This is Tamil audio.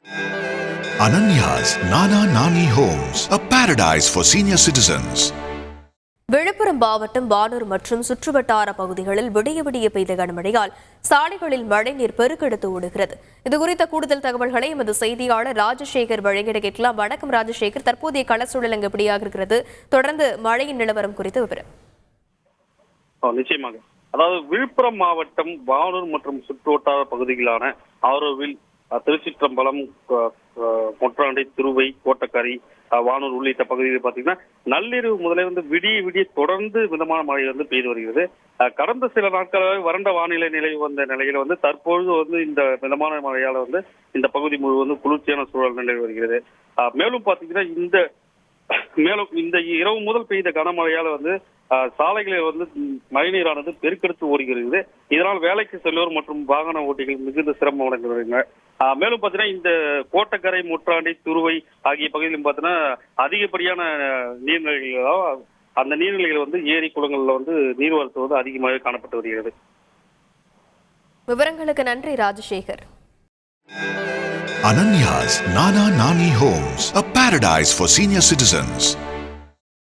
Ananya's Nana Nani Homes, a paradise for senior citizens. Villupuram மாவட்டம் வானூர் மற்றும் சுற்றுவட்டார பகுதிகளில் விடிய விடிய பெய்த கனமழையால் சாலைகளில் மழைநீர் பெருக்கெடுத்து ஓடுகிறது. இதுகுறித்த கூடுதல் தகவல்களை எமது செய்தியாளர் ராஜசேகர் வழங்கிட கேட்கலாம். வணக்கம் ராஜசேகர், தற்போதைய கள சூழல் அங்கு எப்படியாக இருக்கிறது? தொடர்ந்து மழையின் நிலவரம் குறித்து விவரம். நிச்சயமாக, அதாவது விழுப்புரம் மாவட்டம் வானூர் மற்றும் சுற்றுவட்டார பகுதிகளான ஆரோவில், திருச்சிற்றம்பலம், மொற்றாண்டை, திருவை, கோட்டக்காரி, வானூர் உள்ளிட்ட பகுதிகளில் பார்த்தீங்கன்னா நள்ளிரவு முதலே விடிய விடிய தொடர்ந்து மிதமான மழை பெய்து வருகிறது. கடந்த சில நாட்களாக வறண்ட வானிலை நிலை வந்த நிலையில தற்பொழுது இந்த மிதமான மழையால இந்த பகுதி முழுவதும் குளிர்ச்சியான சூழல் நிலவி வருகிறது. மேலும் பார்த்தீங்கன்னா இந்த இரவு முதல் பெய்த கனமழையால சாலைகளில் மழைநீரானது பெருக்கெடுத்து ஓடுகிறது. இதனால் வேலைக்கு செல்வோர் மற்றும் வாகன ஓட்டிகள் மிகுந்த சிரமம் அடைந்துள்ளனர். மேலும் பார்த்தீங்கன்னா இந்த கோட்டக்கரை, முற்றாண்டி, துருவை ஆகிய பகுதியிலும் பார்த்தீங்கன்னா அதிகப்படியான நீர்நிலைகளோ அந்த நீர்நிலைகள் ஏரி குளங்கள்ல நீர்வரத்து அதிகமாக காணப்பட்டு வருகிறது. விவரங்களுக்கு நன்றி Rajasekar. Ananya's Nana Nani Homes, a paradise for senior citizens.